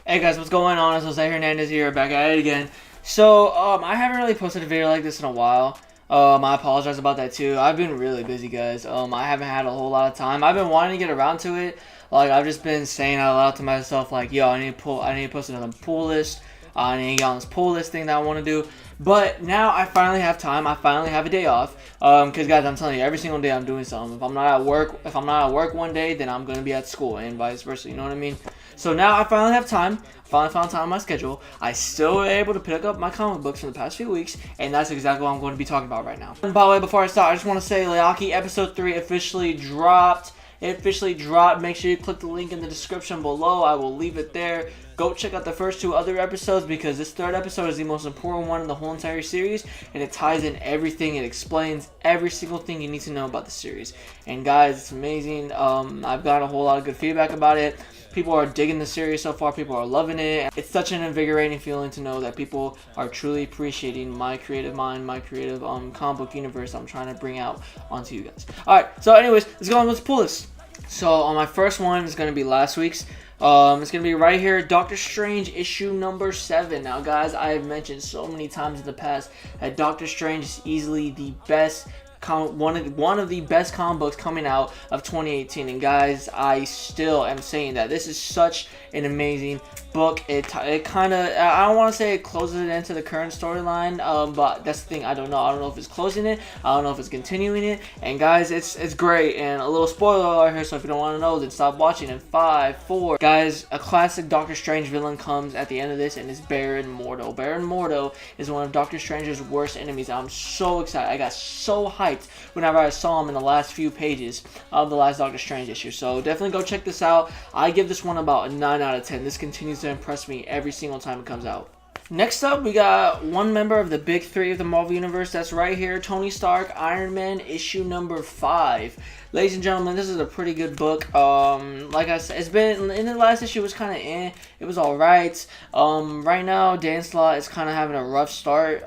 Hey guys, what's going on? It's Jose Hernandez here, back at it again. So, I haven't really posted a video like this in a while. I apologize about that too. I've been really busy, guys. I haven't had a whole lot of time. I've been wanting to get around to it. Like, I've just been saying out loud to myself, like, yo, I need to post another pull list. I need to get on this pull list thing that I want to do. But now I finally have time. I finally have a day off. Cause guys, I'm telling you, every single day I'm doing something. If I'm not at work one day, then I'm gonna be at school, and vice versa. You know what I mean? So now I finally have time. Finally found time on my schedule. I still were able to pick up my comic books from the past few weeks, and that's exactly what I'm going to be talking about right now. And by the way, before I start, I just want to say Leaki Episode 3 officially dropped. It officially dropped. Make sure you click the link in the description below. I will leave it there. Go check out the first two other episodes, because this third episode is the most important one in the whole entire series, and it ties in everything. It explains every single thing you need to know about the series. And guys, it's amazing. I've got a whole lot of good feedback about it. People are digging the series so far. People are loving it. It's such an invigorating feeling to know that people are truly appreciating my creative mind, my creative comic book universe I'm trying to bring out onto you guys. Alright, so anyways, let's go on with the pull list. So on my first one is going to be last week's. It's going to be right here, Doctor Strange issue number 7. Now guys, I have mentioned so many times in the past that Doctor Strange is easily the best one of the best comic books coming out of 2018, and guys, I still am saying that this is such an amazing book. It kind of, I don't want to say it closes it into the current storyline, but that's the thing. I don't know if it's closing it. I don't know if it's continuing it. And guys, it's great. And a little spoiler alert here, so if you don't want to know, then stop watching in 5, 4. Guys, a classic Doctor Strange villain comes at the end of this, and it's Baron Mordo. Baron Mordo is one of Doctor Strange's worst enemies. I'm so excited. I got so hyped whenever I saw him in the last few pages of the last Doctor Strange issue. So definitely go check this out. I give this one about a 9 out of 10. This continues to impress me every single time it comes out. Next up, we got one member of the big three of the Marvel Universe. That's right here, Tony Stark, Iron Man, issue number 5. Ladies and gentlemen, this is a pretty good book. Like I said, it's been in the last issue. It was kind of it was all right. Right now, Dan Slott is kind of having a rough start.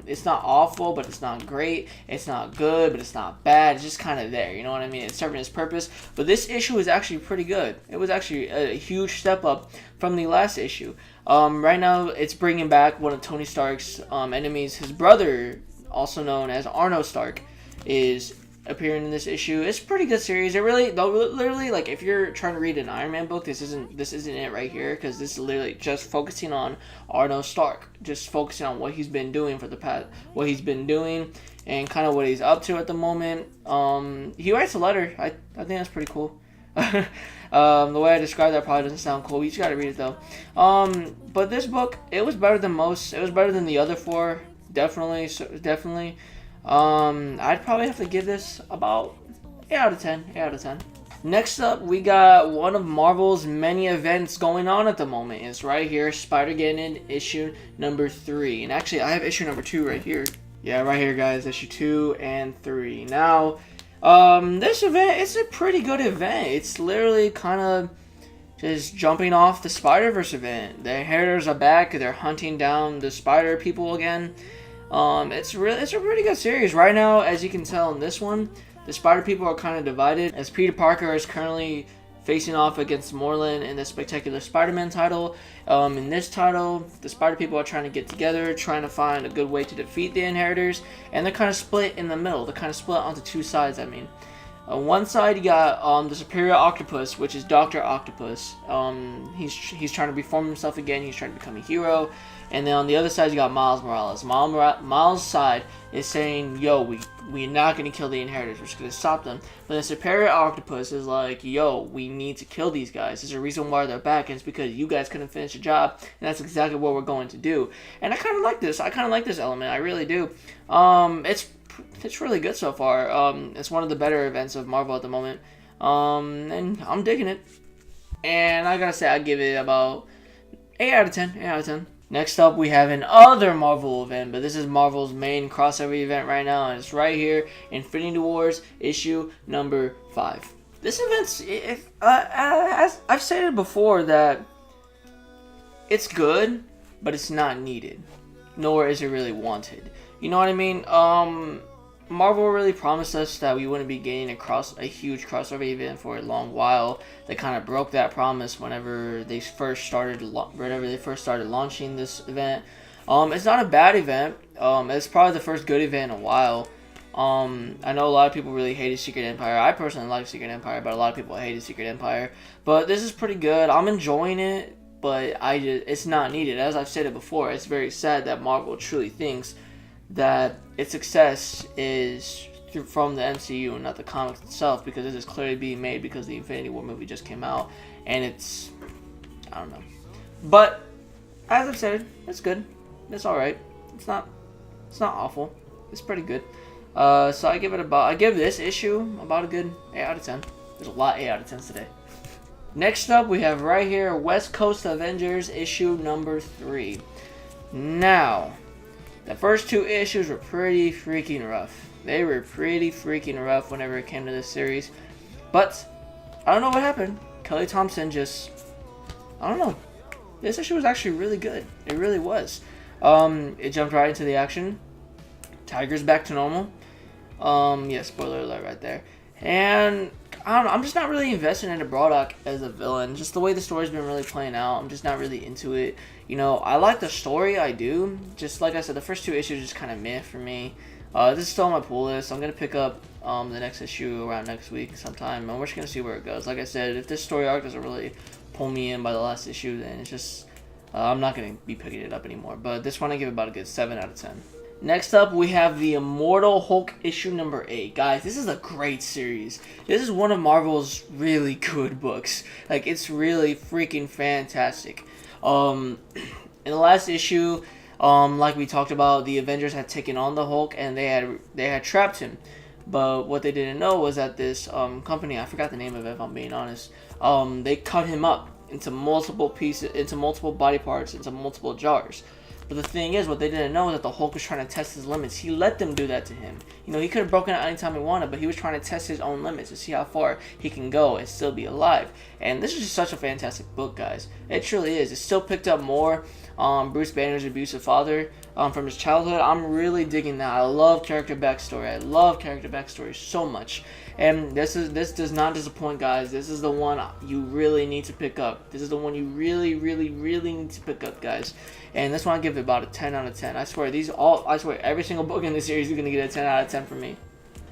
It's not awful, but it's not great. It's not good, but it's not bad. It's just kind of there. You know what I mean? It's serving its purpose. But this issue is actually pretty good. It was actually a huge step up from the last issue. Right now, it's bringing back one of Tony Stark's enemies. His brother, also known as Arno Stark, is appearing in this issue. It's a pretty good series. It really, literally, like, if you're trying to read an Iron Man book, this isn't it right here, because this is literally just focusing on Arno Stark, just focusing on what he's been doing and kind of what he's up to at the moment. He writes a letter. I think that's pretty cool. The way I described that probably doesn't sound cool. You just gotta read it though. But this book, it was better than most. It was better than the other 4, definitely. I'd probably have to give this about 8 out of 10. 8 out of 10. Next up, we got one of Marvel's many events going on at the moment. It's right here, Spider-Geddon issue number 3. And actually, I have issue number 2 right here. Yeah, right here, guys. Issue 2 and 3. Now, this event, it's a pretty good event. It's literally kind of just jumping off the Spider-Verse event. The Inheritors are back. They're hunting down the Spider people again. It's a pretty good series. Right now, as you can tell in this one, the Spider people are kind of divided, as Peter Parker is currently facing off against Morlun in the Spectacular Spider-Man title. In this title, the Spider people are trying to get together, trying to find a good way to defeat the Inheritors, and they're kind of split in the middle. They're kind of split onto 2 sides, I mean. On one side, you got the Superior Octopus, which is Dr. Octopus. He's trying to reform himself again. He's trying to become a hero. And then on the other side, you got Miles Morales. Miles' side is saying, yo, we're not going to kill the Inheritors. We're just going to stop them. But the Superior Octopus is like, yo, we need to kill these guys. There's a reason why they're back, and it's because you guys couldn't finish the job, and that's exactly what we're going to do. And I kind of like this. I kind of like this element. I really do. It's really good so far. It's one of the better events of Marvel at the moment. And I'm digging it. And I gotta say, I give it about 8 out of 10. 8 out of 10. Next up, we have another Marvel event, but this is Marvel's main crossover event right now, and it's right here, Infinity Wars issue number 5. This event's, as I've stated before, that it's good, but it's not needed, nor is it really wanted. You know what I mean? Marvel really promised us that we wouldn't be getting a huge crossover event for a long while. They kind of broke that promise whenever they first started launching this event. It's not a bad event. It's probably the first good event in a while. I know a lot of people really hated Secret Empire. I personally like Secret Empire, but a lot of people hated Secret Empire. But this is pretty good. I'm enjoying it, but it's not needed. As I've said it before, it's very sad that Marvel truly thinks that its success is from the MCU and not the comics itself, because this is clearly being made because the Infinity War movie just came out, and it's, I don't know. But as I've said, it's good. It's all right. It's not awful. It's pretty good. So I give this issue about a good 8 out of 10. There's a lot of 8 out of 10s today. Next up, we have right here West Coast Avengers issue number 3. Now, the first 2 issues were pretty freaking rough. They were pretty freaking rough whenever it came to this series. But I don't know what happened. Kelly Thompson just, I don't know. This issue was actually really good. It really was. It jumped right into the action. Tiger's back to normal. Yeah, spoiler alert right there. And I don't know, I'm just not really invested into Broddock as a villain. Just the way the story's been really playing out, I'm just not really into it. You know, I like the story, I do. Just like I said, the first 2 issues just kind of meh for me. This is still on my pull list. I'm going to pick up the next issue around next week sometime, and we're just going to see where it goes. Like I said, if this story arc doesn't really pull me in by the last issue, then it's just, I'm not going to be picking it up anymore. But this one I give about a good 7 out of 10. Next up, we have the Immortal Hulk issue number 8. Guys, this is a great series. This is one of Marvel's really good books. Like, it's really freaking fantastic. In the last issue, like we talked about, the Avengers had taken on the Hulk and they had trapped him. But what they didn't know was that this company, I forgot the name of it if I'm being honest, they cut him up into multiple pieces, into multiple body parts, into multiple jars. But the thing is, what they didn't know is that the Hulk was trying to test his limits. He let them do that to him. You know, he could have broken out anytime he wanted, but he was trying to test his own limits to see how far he can go and still be alive. And this is just such a fantastic book, guys. It truly is. It still picked up more Bruce Banner's abusive father from his childhood. I'm really digging that. I love character backstory. I love character backstory so much. And this does not disappoint, guys. This is the one you really need to pick up. This is the one you really, really, really need to pick up, guys. And this one I give it about a 10 out of 10. I swear every single book in this series is gonna get a 10 out of 10 from me.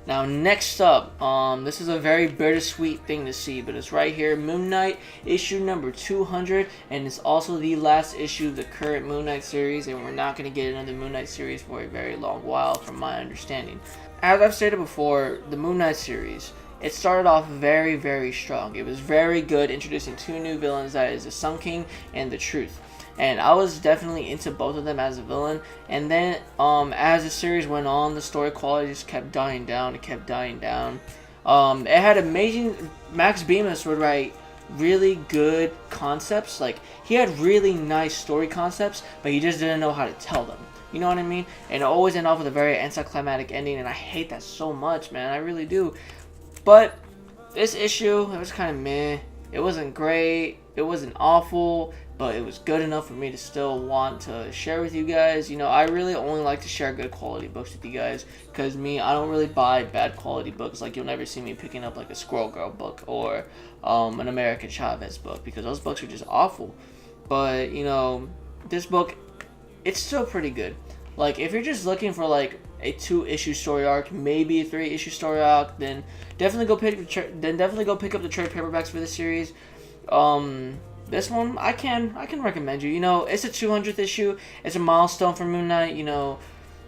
Now, next up, this is a very bittersweet thing to see, but it's right here, Moon Knight, issue number 200, and it's also the last issue of the current Moon Knight series, and we're not going to get another Moon Knight series for a very long while, from my understanding. As I've stated before, the Moon Knight series, it started off very, very strong. It was very good, introducing 2 new villains, that is the Sun King and the Truth. And I was definitely into both of them as a villain. And then, as the series went on, the story quality just kept dying down. It kept dying down. It had amazing... Max Bemis would write really good concepts. Like, he had really nice story concepts, but he just didn't know how to tell them. You know what I mean? And it always ended off with a very anticlimactic ending, and I hate that so much, man. I really do. But this issue, it was kind of meh. It wasn't great. It wasn't awful. But it was good enough for me to still want to share with you guys. You know, I really only like to share good quality books with you guys. Because I don't really buy bad quality books. Like, you'll never see me picking up like a Squirrel Girl book or an American Chavez book. Because those books are just awful. But, you know, this book, it's still pretty good. Like, if you're just looking for like a 2-issue story arc, maybe a 3-issue story arc, then definitely go pick up the trade paperbacks for this series. This one, I can recommend you. You know, it's a 200th issue. It's a milestone for Moon Knight. You know,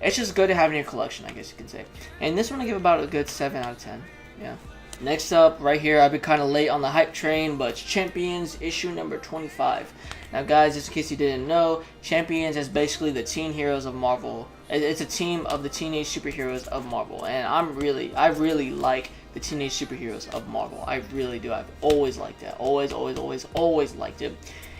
it's just good to have in your collection, I guess you can say. And this one I give about a good 7 out of 10. Yeah. Next up, right here, I've been kind of late on the hype train, but it's Champions issue number 25. Now, guys, just in case you didn't know, Champions is basically the teen heroes of Marvel. It's a team of the teenage superheroes of Marvel, and I really like the teenage superheroes of Marvel. I really do. I've always liked that. Always liked it.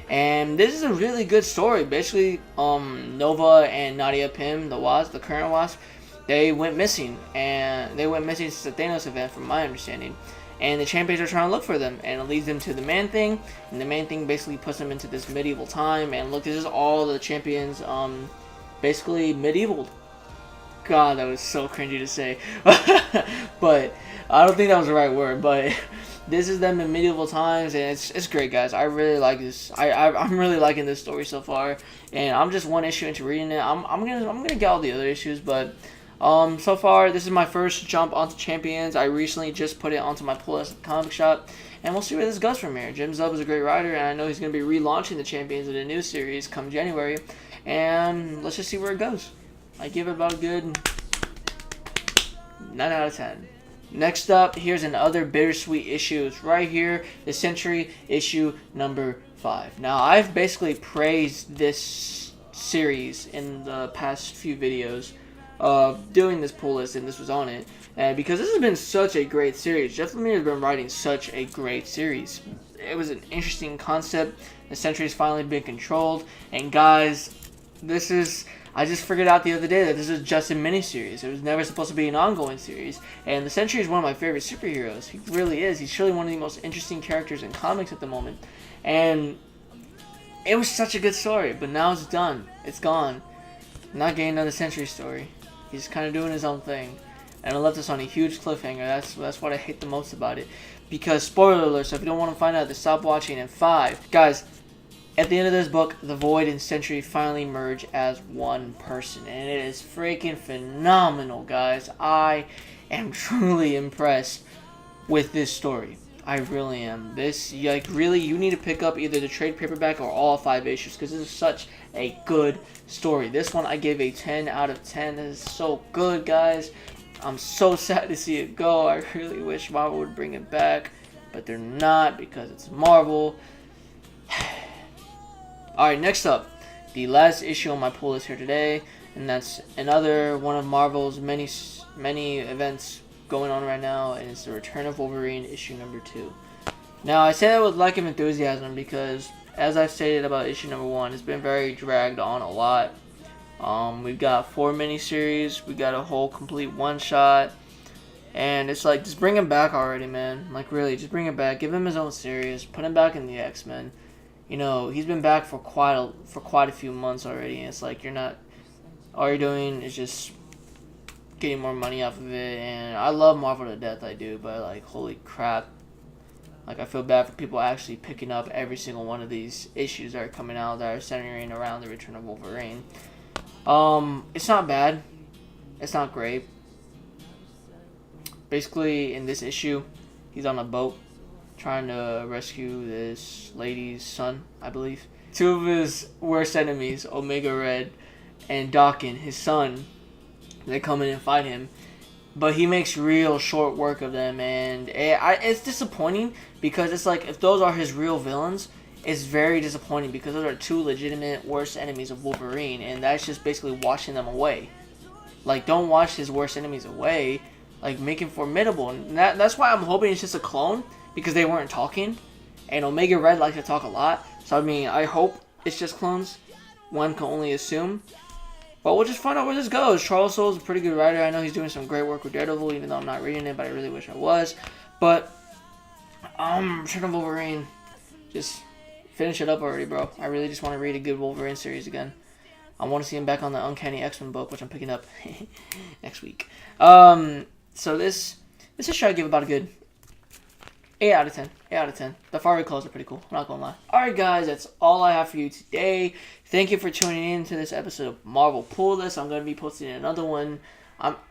And this is a really good story. Basically, Nova and Nadia Pym, the current Wasp, they went missing. And they went missing since the Thanos event, from my understanding. And the Champions are trying to look for them. And it leads them to the Man-Thing. And the Man-Thing basically puts them into this medieval time. And look, this is all the Champions basically medieval God, that was so cringy to say. But I don't think that was the right word. But this is them in medieval times, and it's great, guys. I really like this. I'm really liking this story so far, and I'm just one issue into reading it. I'm gonna get all the other issues, but so far this is my first jump onto Champions. I recently just put it onto my pull list at the comic shop, and we'll see where this goes from here. Jim Zub is a great writer, and I know he's gonna be relaunching the Champions in a new series come January, and let's just see where it goes. I give it about a good 9 out of 10. Next up, here's another bittersweet issue. It's right here, the Century issue number 5. Now, I've basically praised this series in the past few videos of doing this pull list, and this was on it. And because this has been such a great series. Jeff Lemire has been writing such a great series. It was an interesting concept. The Century's finally been controlled. And guys, this is... I just figured out the other day that this is just a miniseries. It was never supposed to be an ongoing series. And the Sentry is one of my favorite superheroes. He really is. He's surely one of the most interesting characters in comics at the moment. And it was such a good story. But now it's done. It's gone. I'm not getting another Sentry story. He's kind of doing his own thing. And it left us on a huge cliffhanger. That's what I hate the most about it. Because, spoiler alert, so if you don't want to find out, then stop watching in 5. Guys, at the end of this book, the Void and Sentry finally merge as one person. And it is freaking phenomenal, guys. I am truly impressed with this story. I really am. This, like, really, you need to pick up either the trade paperback or all 5 issues. Because this is such a good story. This one I gave a 10 out of 10. This is so good, guys. I'm so sad to see it go. I really wish Marvel would bring it back. But they're not because it's Marvel. Alright, next up, the last issue on my pull list here today, and that's another one of Marvel's many events going on right now, and it's the Return of Wolverine issue number 2. Now, I say that with lack of enthusiasm because, as I've stated about issue number 1, it's been very dragged on a lot. We've got 4 miniseries, we got a whole complete one-shot, and it's like, just bring him back already, man. Like, really, just bring him back. Give him his own series. Put him back in the X-Men. You know, he's been back for quite a few months already, and it's like all you're doing is just getting more money off of it. And I love Marvel to death, I do, but like, holy crap, like, I feel bad for people actually picking up every single one of these issues that are coming out that are centering around the Return of Wolverine. It's not bad, it's not great. Basically, in this issue, he's on a boat trying to rescue this lady's son, I believe. 2 of his worst enemies, Omega Red and Daken, his son, they come in and fight him. But he makes real short work of them, and it's disappointing because it's like, if those are his real villains, it's very disappointing because those are 2 legitimate worst enemies of Wolverine, and that's just basically washing them away. Like, don't wash his worst enemies away, like, make him formidable. And that's why I'm hoping it's just a clone, because they weren't talking, and Omega Red likes to talk a lot. So I mean, I hope it's just clones. One can only assume, but we'll just find out where this goes. Charles Soule's a pretty good writer. I know he's doing some great work with Daredevil, even though I'm not reading it, but I really wish I was. But Return of Wolverine, just finish it up already, bro. I really just want to read a good Wolverine series again. I want to see him back on the Uncanny X-Men book, which I'm picking up next week. So this issue I give about a good 8 out of 10. 8 out of 10. The Far Red Claws are pretty cool. I'm not gonna lie. Alright, guys, that's all I have for you today. Thank you for tuning in to this episode of Marvel Pull List. I'm gonna be posting another one.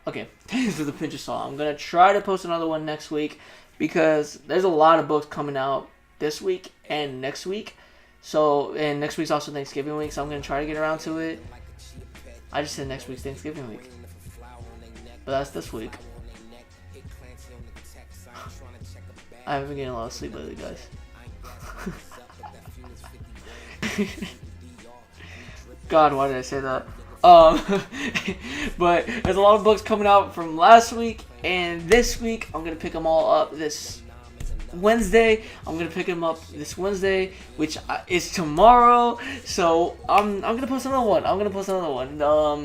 Okay, this is a pinch of salt. I'm gonna try to post another one next week because there's a lot of books coming out this week and next week. And next week's also Thanksgiving week, so I'm gonna try to get around to it. I just said next week's Thanksgiving week, but that's this week. I haven't been getting a lot of sleep lately, guys. God, why did I say that? But there's a lot of books coming out from last week and this week. I'm gonna pick them all up this Wednesday. I'm gonna pick them up this Wednesday, which is tomorrow. So I'm gonna post another one.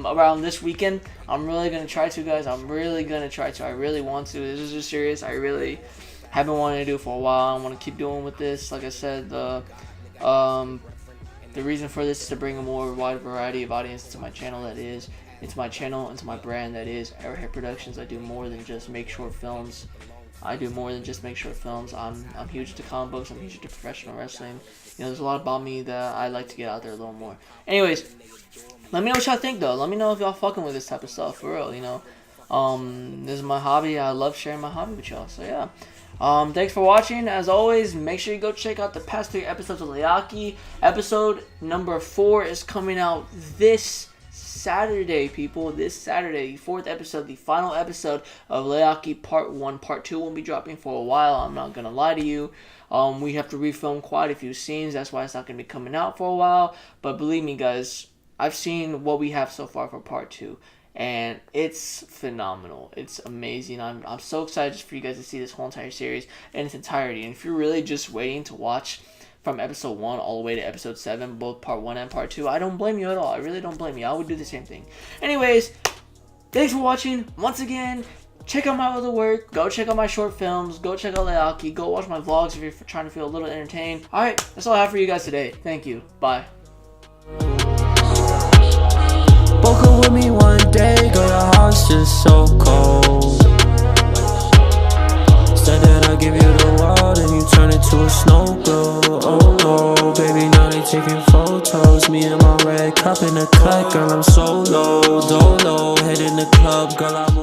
Around this weekend. I'm really gonna try to, guys. I'm really gonna try to. I really want to. This is just serious. I really have been wanting to do for a while. I want to keep doing with this. Like I said, the reason for this is to bring a more wide variety of audience to my channel. That is into my channel, into my brand that is Arrowhead Productions. I do more than just make short films. I'm huge into comic books. I'm huge into professional wrestling. You know, there's a lot about me that I like to get out there a little more. Anyways, let me know what y'all think, though. Let me know if y'all fucking with this type of stuff, for real, you know. This is my hobby. I love sharing my hobby with y'all, so yeah. Thanks for watching. As always, make sure you go check out the past 3 episodes of Leaki. Episode number 4 is coming out this Saturday, people. This Saturday, the 4th episode, the final episode of Leaki Part 1. Part 2 won't be dropping for a while. I'm not gonna lie to you. We have to refilm quite a few scenes. That's why it's not gonna be coming out for a while. But believe me, guys, I've seen what we have so far for Part 2. And it's phenomenal. It's amazing. I'm so excited just for you guys to see this whole entire series in its entirety. And if you're really just waiting to watch from episode 1 all the way to episode 7, both part 1 and part 2, I don't blame you at all. I really don't blame you. I would do the same thing. Anyways, thanks for watching. Once again, check out my other work. Go check out my short films. Go check out Leaki. Go watch my vlogs if you're trying to feel a little entertained. Alright, that's all I have for you guys today. Thank you. Bye. Woke up with me one day, girl, your heart's just so cold. Said that I'll give you the world and you turn it to a snow globe. Oh, baby, now they taking photos. Me and my red cup in the cut, girl, I'm so low. Dolo, head in the club, girl, I'm